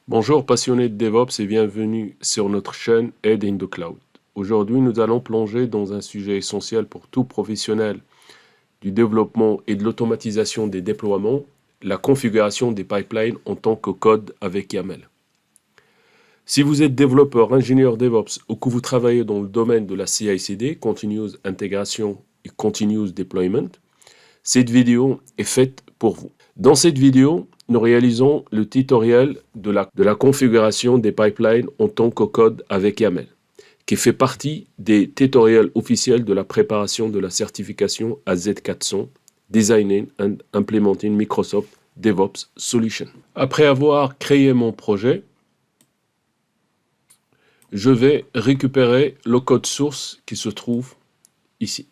Bonjour passionnés de DevOps et bienvenue sur notre chaîne Aid in the Cloud. Aujourd'hui, nous allons plonger dans un sujet essentiel pour tout professionnel du développement et de l'automatisation des déploiements, la configuration des pipelines en tant que code avec YAML. Si vous êtes développeur, ingénieur DevOps ou que vous travaillez dans le domaine de la CI/CD, Continuous Integration et Continuous Deployment, cette vidéo est faite pour vous. Dans cette vidéo, nous réalisons le tutoriel de la configuration des pipelines en tant que code avec YAML, qui fait partie des tutoriels officiels de la préparation de la certification AZ400, Designing and Implementing Microsoft DevOps Solution. Après avoir créé mon projet, je vais récupérer le code source qui se trouve ici.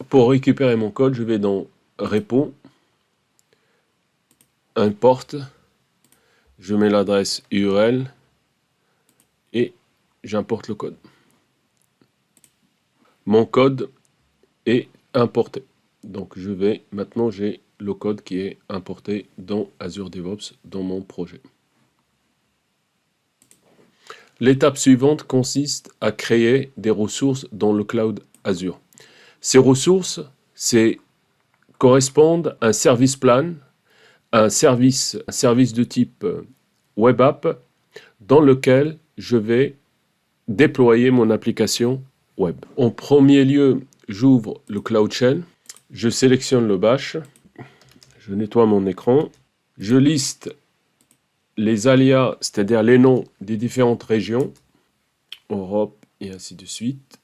Pour récupérer mon code, je vais dans Repo, Import, je mets l'adresse URL et j'importe le code. Mon code est importé. Donc maintenant j'ai le code qui est importé dans Azure DevOps dans mon projet. L'étape suivante consiste à créer des ressources dans le cloud Azure. Ces ressources correspondent à un service plan, un service de type Web App dans lequel je vais déployer mon application web. En premier lieu, j'ouvre le Cloud Shell, je sélectionne le bash, je nettoie mon écran, je liste les alias, c'est-à-dire les noms des différentes régions, Europe et ainsi de suite.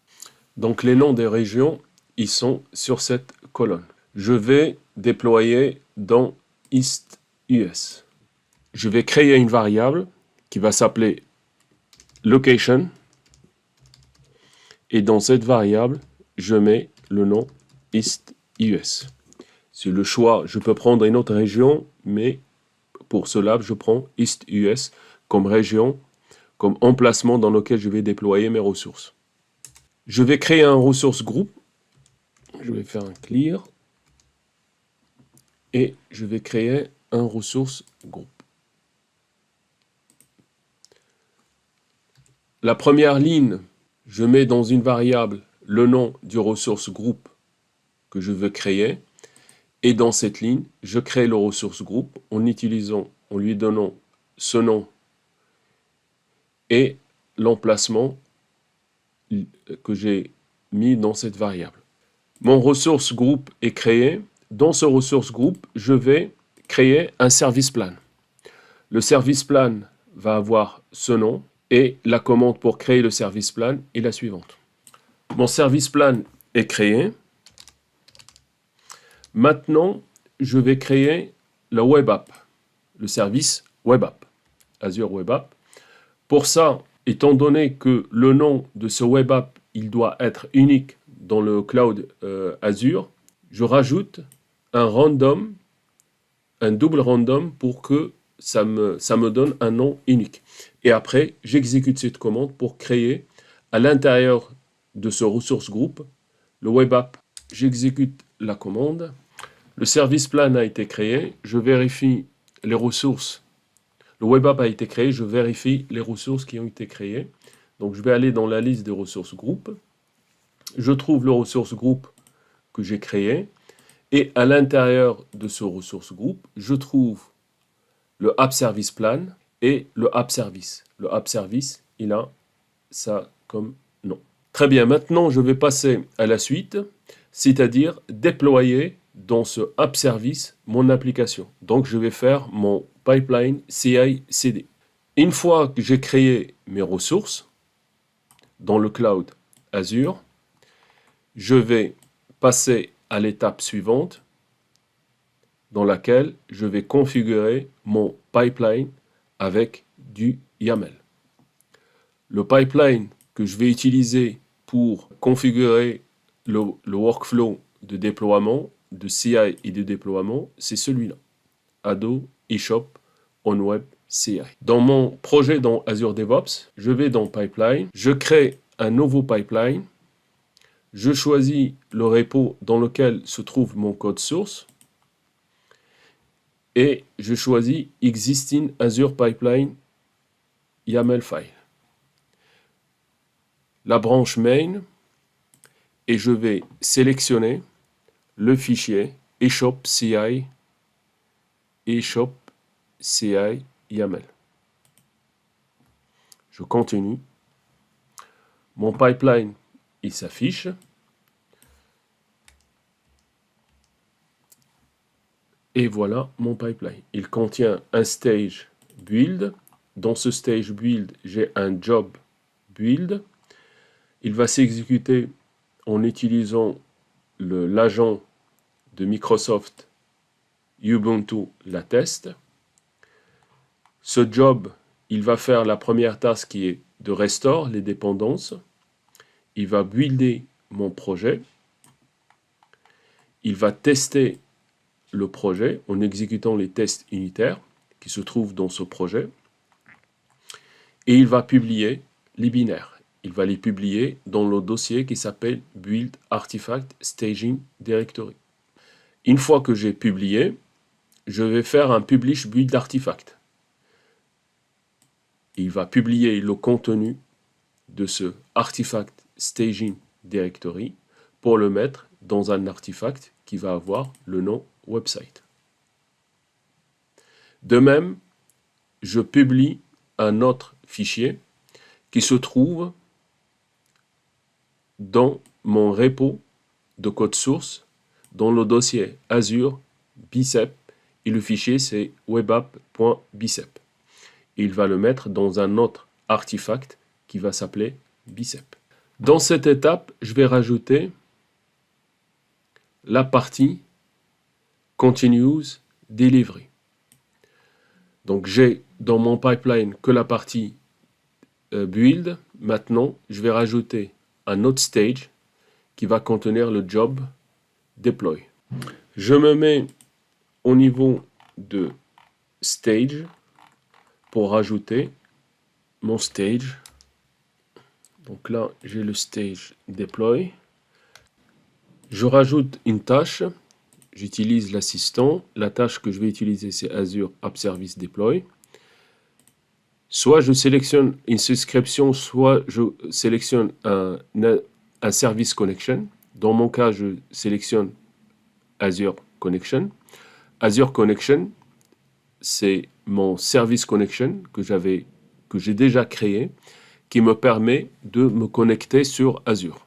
Donc les noms des régions, ils sont sur cette colonne. Je vais déployer dans East US. Je vais créer une variable qui va s'appeler location et dans cette variable, je mets le nom East US. C'est le choix, je peux prendre une autre région, mais pour cela, je prends East US comme région, comme emplacement dans lequel je vais déployer mes ressources. Je vais créer un ressource group. Je vais faire un clear et je vais créer un ressource group. La première ligne, je mets dans une variable le nom du ressource group que je veux créer. Et dans cette ligne, je crée le ressource group en lui donnant ce nom et l'emplacement que j'ai mis dans cette variable. Mon ressource group est créé. Dans ce ressource group, je vais créer un service plan. Le service plan va avoir ce nom et la commande pour créer le service plan est la suivante. Mon service plan est créé. Maintenant, je vais créer le Web App, le service Web App, Azure Web App. Pour ça, étant donné que le nom de ce Web App, il doit être unique dans le cloud Azure, je rajoute un double random pour que ça me donne un nom unique. Et après, j'exécute cette commande pour créer à l'intérieur de ce ressource group le Web App. J'exécute la commande. Le service plan a été créé. Je vérifie les ressources. Le Web App a été créé. Je vérifie les ressources qui ont été créées. Donc, je vais aller dans la liste des ressources group. Je trouve le ressource group que j'ai créé. Et à l'intérieur de ce ressource group, je trouve le App Service Plan et le App Service. Le App Service, il a ça comme nom. Très bien, maintenant je vais passer à la suite, c'est-à-dire déployer dans ce App Service mon application. Donc je vais faire mon pipeline CI/CD. Une fois que j'ai créé mes ressources dans le cloud Azure, je vais passer à l'étape suivante dans laquelle je vais configurer mon pipeline avec du YAML. Le pipeline que je vais utiliser pour configurer le workflow de déploiement, de CI et de déploiement, c'est celui-là. Ado eShop on Web CI. Dans mon projet dans Azure DevOps, je vais dans Pipeline, je crée un nouveau pipeline, je choisis le repo dans lequel se trouve mon code source, et je choisis Existing Azure Pipeline YAML File. La branche main, et je vais sélectionner le fichier eShop.ci YAML. Je continue. Mon pipeline, il s'affiche. Et voilà mon pipeline. Il contient un stage build. Dans ce stage build, j'ai un job build. Il va s'exécuter en utilisant l'agent de Microsoft Ubuntu Latest. Ce job, il va faire la première tâche qui est de restore les dépendances. Il va builder mon projet. Il va tester le projet en exécutant les tests unitaires qui se trouvent dans ce projet. Et il va publier les binaires. Il va les publier dans le dossier qui s'appelle Build Artifact Staging Directory. Une fois que j'ai publié, je vais faire un Publish Build Artifact. Il va publier le contenu de ce Artifact Staging Directory pour le mettre dans un artefact qui va avoir le nom website. De même, je publie un autre fichier qui se trouve dans mon repo de code source dans le dossier Azure Bicep et le fichier c'est webapp.bicep. Il va le mettre dans un autre artefact qui va s'appeler Bicep. Dans cette étape, je vais rajouter la partie Continuous Delivery. Donc j'ai dans mon pipeline que la partie build. Maintenant, je vais rajouter un autre stage qui va contenir le job deploy. Je me mets au niveau de stage pour rajouter mon stage. Donc là, j'ai le stage deploy. Je rajoute une tâche. J'utilise l'assistant. La tâche que je vais utiliser, c'est Azure App Service Deploy. Soit je sélectionne une souscription, soit je sélectionne un service connection. Dans mon cas, je sélectionne Azure Connection. Azure Connection, c'est mon service connection que j'ai déjà créé, qui me permet de me connecter sur Azure.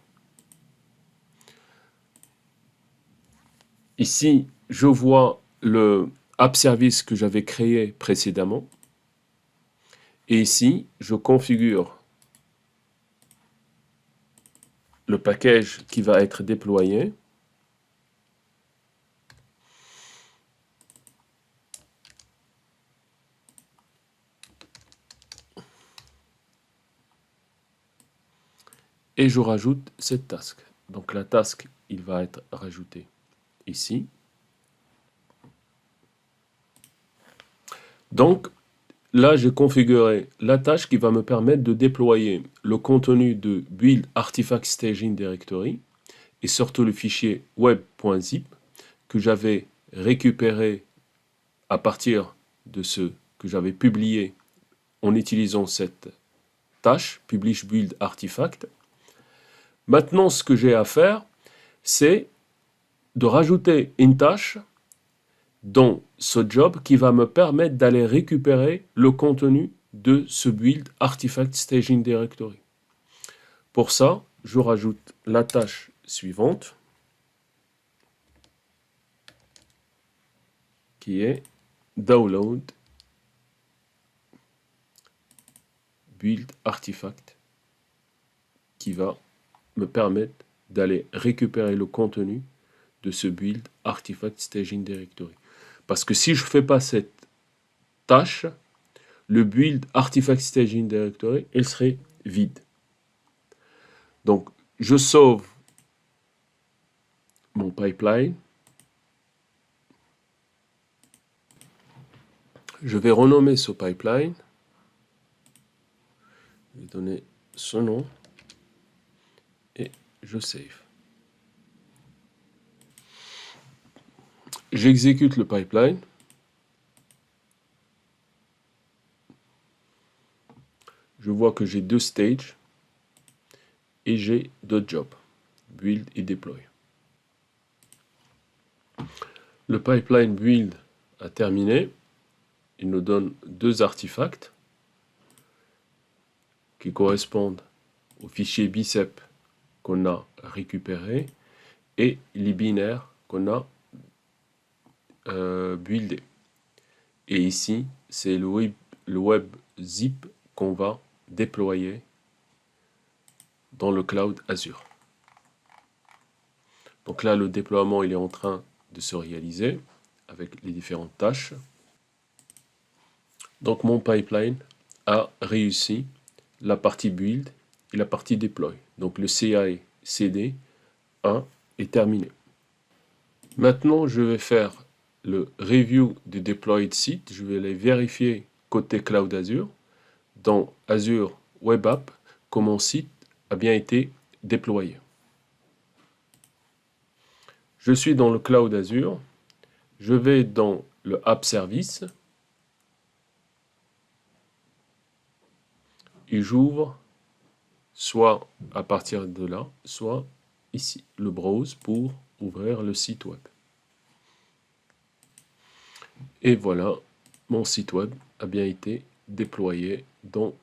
Ici, je vois le app service que j'avais créé précédemment. Et ici, je configure le package qui va être déployé. Et je rajoute cette task. Donc la task, il va être rajouté ici. Donc là, j'ai configuré la tâche qui va me permettre de déployer le contenu de Build Artifact Staging Directory et surtout le fichier web.zip que j'avais récupéré à partir de ce que j'avais publié en utilisant cette tâche, Publish Build Artifact. Maintenant, ce que j'ai à faire, c'est de rajouter une tâche dans ce job qui va me permettre d'aller récupérer le contenu de ce Build Artifact Staging Directory. Pour ça, je rajoute la tâche suivante qui est Download Build Artifact qui va me permettre d'aller récupérer le contenu de ce Build Artifact Staging Directory. Parce que si je ne fais pas cette tâche, le Build Artifact Staging Directory, il serait vide. Donc, je sauve mon pipeline. Je vais renommer ce pipeline. Je vais donner ce nom. Et je save. J'exécute le pipeline. je vois que j'ai 2 stages et j'ai 2 jobs, build et deploy. Le pipeline build a terminé. Il nous donne 2 artefacts qui correspondent au fichier bicep qu'on a récupéré et les binaires qu'on a buildés. Et ici, c'est le web zip qu'on va déployer dans le cloud Azure. Donc là, le déploiement il est en train de se réaliser avec les différentes tâches. Donc mon pipeline a réussi la partie build et la partie deploy. Donc le CI CD 1 est terminé. Maintenant, je vais faire le review du deployed site. Je vais les vérifier côté Cloud Azure. Dans Azure Web App, que mon site a bien été déployé. Je suis dans le Cloud Azure. Je vais dans le App Service. Et j'ouvre soit à partir de là, soit ici, le browse pour ouvrir le site web. Et voilà, mon site web a bien été déployé dans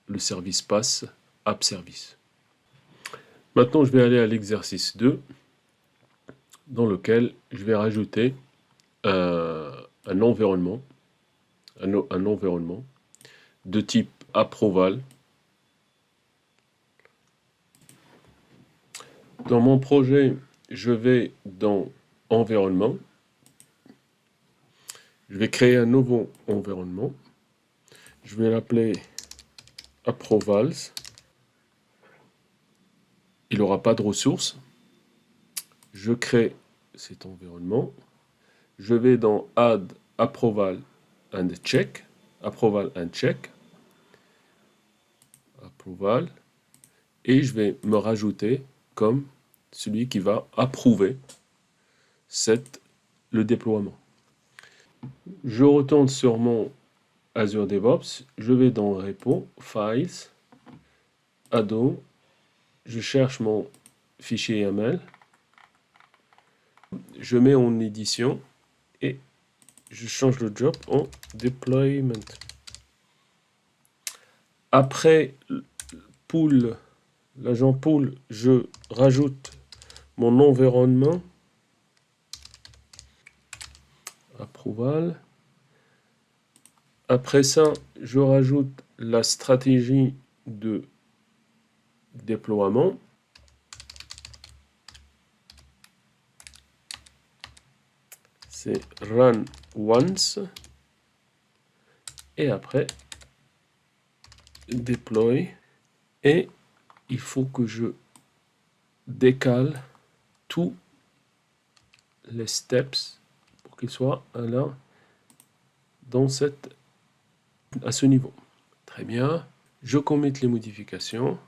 le service PaaS App Service. Maintenant, je vais aller à l'exercice 2, dans lequel je vais rajouter un environnement, un environnement de type Approval. Dans mon projet, je vais dans Environnement. Je vais créer un nouveau environnement. Je vais l'appeler Approvals. Il n'aura pas de ressources. Je crée cet environnement. Je vais dans Add Approval and Check. Approval and Check. Approval. Et je vais me rajouter comme celui qui va approuver le déploiement. Je retourne sur mon Azure DevOps, je vais dans Repo, Files, Add-on, je cherche mon fichier YAML, je mets en édition et je change le job en Deployment. Après l'agent pool, je rajoute mon environnement, Approval. Après ça, je rajoute la stratégie de déploiement. C'est run once. Et après, deploy. Et il faut que je décale tous les steps pour qu'ils soient là à ce niveau. Très bien. Je commit les modifications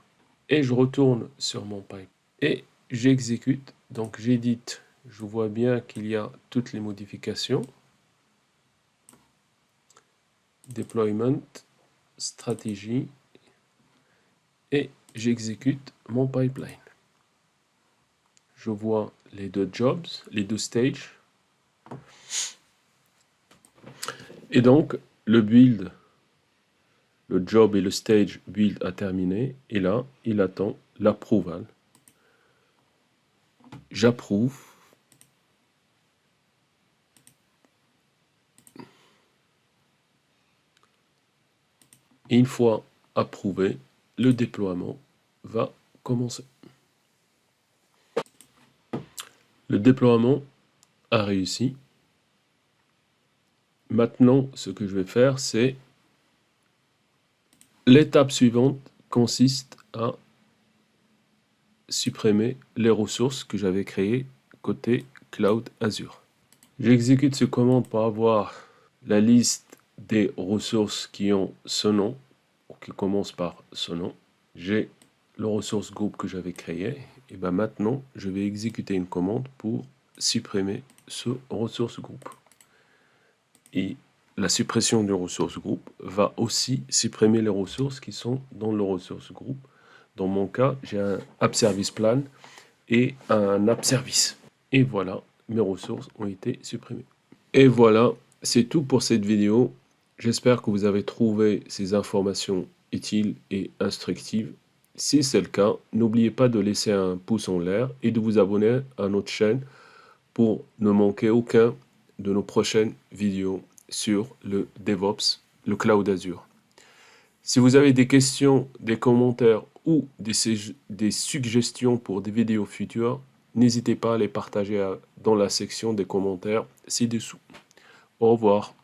et je retourne sur mon pipe et j'exécute. Donc j'édite. Je vois bien qu'il y a toutes les modifications. Deployment, stratégie et j'exécute mon pipeline. Je vois les 2 jobs, les 2 stages. Et donc, le build, le job et le stage build a terminé. Et là, il attend l'approval. J'approuve. Et une fois approuvé, le déploiement va commencer. Le déploiement a réussi. Maintenant, ce que je vais faire, c'est l'étape suivante consiste à supprimer les ressources que j'avais créées côté Cloud Azure. J'exécute ce commande pour avoir la liste des ressources qui ont ce nom, ou qui commencent par ce nom. J'ai le ressource groupe que j'avais créé. Et bien maintenant, je vais exécuter une commande pour supprimer ce ressource groupe. Et la suppression du ressource group va aussi supprimer les ressources qui sont dans le ressource group. Dans mon cas, j'ai un app service plan et un app service. Et voilà, mes ressources ont été supprimées. Et voilà, c'est tout pour cette vidéo. J'espère que vous avez trouvé ces informations utiles et instructives. Si c'est le cas, n'oubliez pas de laisser un pouce en l'air et de vous abonner à notre chaîne pour ne manquer aucun de nos prochaines vidéos sur le DevOps, le Cloud Azure. Si vous avez des questions, des commentaires ou des suggestions pour des vidéos futures, n'hésitez pas à les partager dans la section des commentaires ci-dessous. Au revoir.